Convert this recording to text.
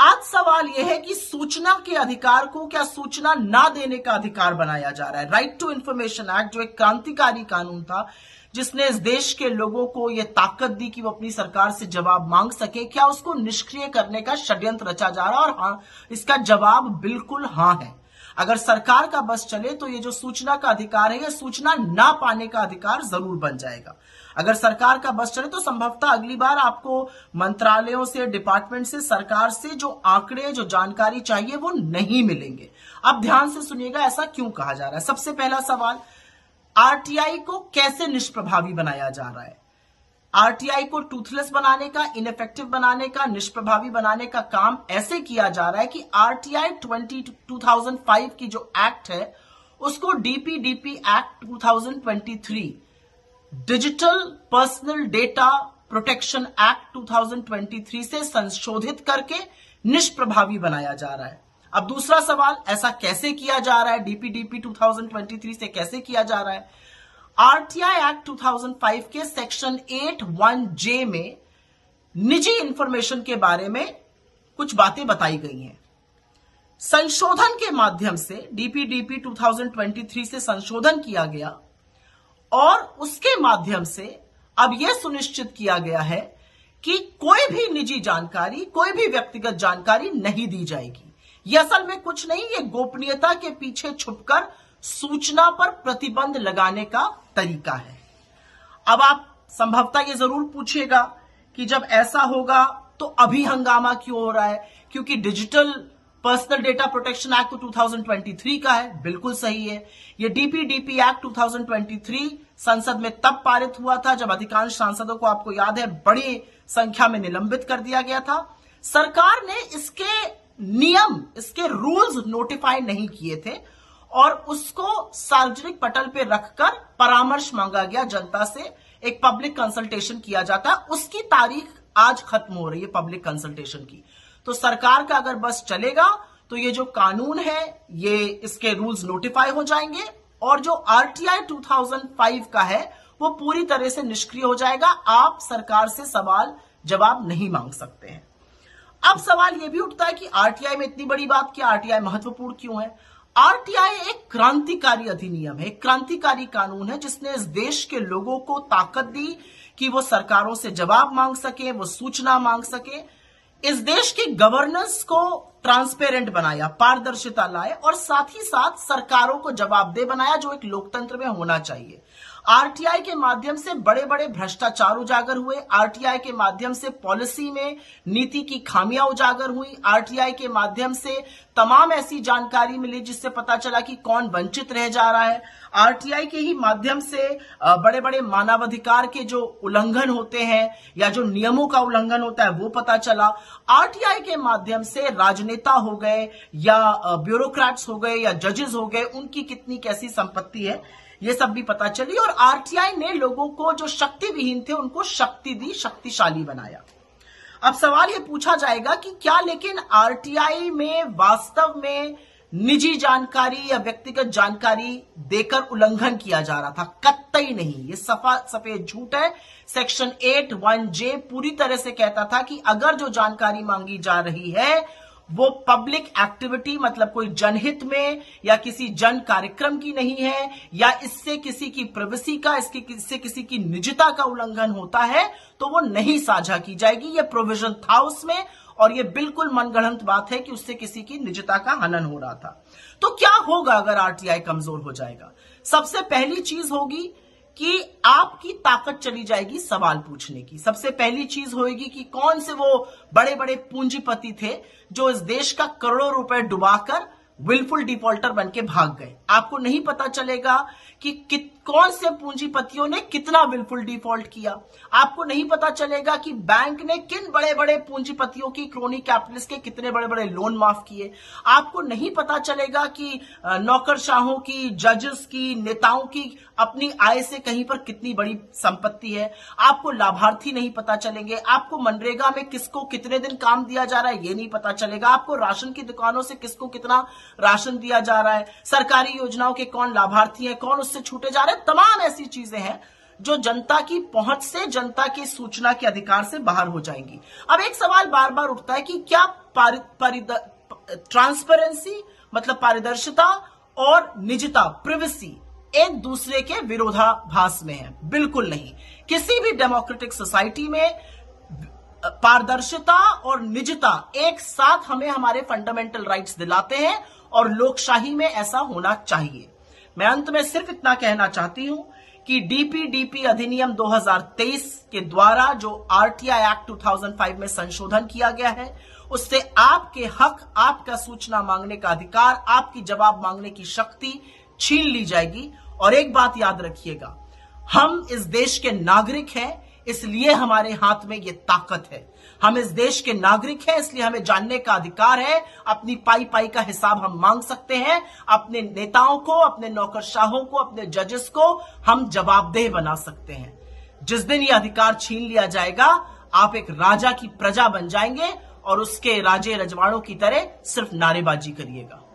आज सवाल यह है कि सूचना के अधिकार को क्या सूचना ना देने का अधिकार बनाया जा रहा है। राइट टू इंफॉर्मेशन एक्ट जो एक क्रांतिकारी कानून था जिसने इस देश के लोगों को यह ताकत दी कि वो अपनी सरकार से जवाब मांग सके, क्या उसको निष्क्रिय करने का षड्यंत्र रचा जा रहा है? और हाँ, इसका जवाब बिल्कुल हाँ है। अगर सरकार का बस चले तो ये जो सूचना का अधिकार है, ये सूचना ना पाने का अधिकार जरूर बन जाएगा। अगर सरकार का बस चले तो संभवतः अगली बार आपको मंत्रालयों से, डिपार्टमेंट से, सरकार से जो आंकड़े, जो जानकारी चाहिए वो नहीं मिलेंगे। अब ध्यान से सुनिएगा ऐसा क्यों कहा जा रहा है। सबसे पहला सवाल, आरटीआई को कैसे निष्प्रभावी बनाया जा रहा है? आरटीआई को टूथलेस बनाने का, इनइफेक्टिव बनाने का, निष्प्रभावी बनाने का काम ऐसे किया जा रहा है कि आरटीआई 2005 की जो एक्ट है उसको DPDP act 2023, digital personal data protection act 2023 से संशोधित करके निष्प्रभावी बनाया जा रहा है। अब दूसरा सवाल, ऐसा कैसे किया जा रहा है? डीपीडीपी 2023 से कैसे किया जा रहा है? आरटीआई एक्ट 2005 के सेक्शन 8(1)(j) में निजी इंफॉर्मेशन के बारे में कुछ बातें बताई गई हैं। संशोधन के माध्यम से डीपीडीपी 2023 से संशोधन किया गया और उसके माध्यम से अब यह सुनिश्चित किया गया है कि कोई भी निजी जानकारी, कोई भी व्यक्तिगत जानकारी नहीं दी जाएगी। यह असल में कुछ नहीं, ये गोपनीयता के पीछे छुपकर सूचना पर प्रतिबंध लगाने का तरीका है। अब आप संभवतः ये जरूर पूछिएगा कि जब ऐसा होगा तो अभी हंगामा क्यों हो रहा है? क्योंकि digital personal data protection act तो 2023 का है। बिल्कुल सही है। ये डीपीडीपी एक्ट 2023 संसद में तब पारित हुआ था जब अधिकांश सांसदों को, आपको याद है, बड़ी संख्या में निलंबित कर दिया गया था। सरकार ने इसके नियम, इसके रूल्स नोटिफाई नहीं किए थे और उसको सार्वजनिक पटल पे रखकर परामर्श मांगा गया जनता से। एक पब्लिक कंसल्टेशन किया जाता है, उसकी तारीख आज खत्म हो रही है पब्लिक कंसल्टेशन की। तो सरकार का अगर बस चलेगा तो ये जो कानून है, ये इसके रूल्स नोटिफाई हो जाएंगे और जो आरटीआई 2005 का है वो पूरी तरह से निष्क्रिय हो जाएगा। आप सरकार से सवाल जवाब नहीं मांग सकते हैं। अब सवाल यह भी उठता है कि आरटीआई में इतनी बड़ी बात क्या? आरटीआई महत्वपूर्ण क्यों है? आरटीआई एक क्रांतिकारी अधिनियम है, एक क्रांतिकारी कानून है जिसने इस देश के लोगों को ताकत दी कि वो सरकारों से जवाब मांग सके, वो सूचना मांग सके। इस देश की गवर्नेंस को ट्रांसपेरेंट बनाया, पारदर्शिता लाए और साथ ही साथ सरकारों को जवाबदेह बनाया, जो एक लोकतंत्र में होना चाहिए। आरटीआई के माध्यम से बड़े बड़े भ्रष्टाचार उजागर हुए। आरटीआई के माध्यम से पॉलिसी में नीति की खामियां उजागर हुई। आरटीआई के माध्यम से तमाम ऐसी जानकारी मिली जिससे पता चला कि कौन वंचित रह जा रहा है। आरटीआई के ही माध्यम से बड़े बड़े मानवाधिकार के जो उल्लंघन होते हैं या जो नियमों का उल्लंघन होता है वो पता चला। आरटीआई के माध्यम से राजनेता हो गए या ब्यूरोक्रेट्स हो गए या जजेस हो गए, उनकी कितनी कैसी संपत्ति है ये सब भी पता चली। और आरटीआई ने लोगों को जो शक्ति विहीन थे उनको शक्ति दी, शक्तिशाली बनाया। अब सवाल ये पूछा जाएगा कि क्या लेकिन आरटीआई में वास्तव में निजी जानकारी या व्यक्तिगत जानकारी देकर उल्लंघन किया जा रहा था? कतई नहीं, ये सफा सफेद झूठ है। सेक्शन 8(1)(j) पूरी तरह से कहता था कि अगर जो जानकारी मांगी जा रही है वो पब्लिक एक्टिविटी, मतलब कोई जनहित में या किसी जन कार्यक्रम की नहीं है या इससे किसी की प्राइवेसी का, इससे किसी की निजता का उल्लंघन होता है तो वो नहीं साझा की जाएगी। ये प्रोविजन था उसमें और ये बिल्कुल मनगढ़ंत बात है कि उससे किसी की निजता का हनन हो रहा था। तो क्या होगा अगर आरटीआई कमजोर हो जाएगा? सबसे पहली चीज होगी कि आपकी ताकत चली जाएगी सवाल पूछने की। सबसे पहली चीज होगी कि कौन से वो बड़े बड़े पूंजीपति थे जो इस देश का करोड़ों रुपए डुबाकर विलफुल डिफॉल्टर बनके भाग गए। आपको नहीं पता चलेगा कि कौन से पूंजीपतियों ने कितना विलफुल डिफॉल्ट किया। आपको नहीं पता चलेगा कि बैंक ने किन बड़े बड़े पूंजीपतियों की, क्रोनी कैपिटलिस्ट के कितने बड़े बड़े लोन माफ किए। आपको नहीं पता चलेगा कि नौकरशाहों की, जजेस की, नेताओं की अपनी आय से कहीं पर कितनी बड़ी संपत्ति है। आपको लाभार्थी नहीं पता चलेंगे। आपको मनरेगा में किसको कितने दिन काम दिया जा रहा है ये नहीं पता चलेगा। आपको राशन की दुकानों से किसको कितना राशन दिया जा रहा है, सरकारी योजनाओं के कौन लाभार्थी हैं, कौन उससे छूटे जा रहे हैं। तमाम ऐसी चीजें हैं जो जनता की पहुंच से, जनता की सूचना के अधिकार से बाहर हो जाएंगी। अब एक सवाल बार बार उठता है कि क्या ट्रांसपेरेंसी मतलब पारदर्शिता और निजता प्रिवेसी एक दूसरे के विरोधाभास में है? बिल्कुल नहीं। किसी भी डेमोक्रेटिक सोसाइटी में पारदर्शिता और निजता एक साथ हमें हमारे फंडामेंटल राइट्स दिलाते हैं और लोकशाही में ऐसा होना चाहिए। मैं अंत में सिर्फ इतना कहना चाहती हूं कि डीपीडीपी अधिनियम 2023 के द्वारा जो आरटीआई एक्ट 2005 में संशोधन किया गया है, उससे आपके हक, आपका सूचना मांगने का अधिकार, आपकी जवाब मांगने की शक्ति छीन ली जाएगी। और एक बात याद रखिएगा, हम इस देश के नागरिक हैं, इसलिए हमारे हाथ में ये ताकत है। हम इस देश के नागरिक हैं, इसलिए हमें जानने का अधिकार है। अपनी पाई पाई का हिसाब हम मांग सकते हैं। अपने नेताओं को, अपने नौकरशाहों को, अपने जजेस को हम जवाबदेह बना सकते हैं। जिस दिन ये अधिकार छीन लिया जाएगा, आप एक राजा की प्रजा बन जाएंगे और उसके राजे रजवाड़ों की तरह सिर्फ नारेबाजी करिएगा।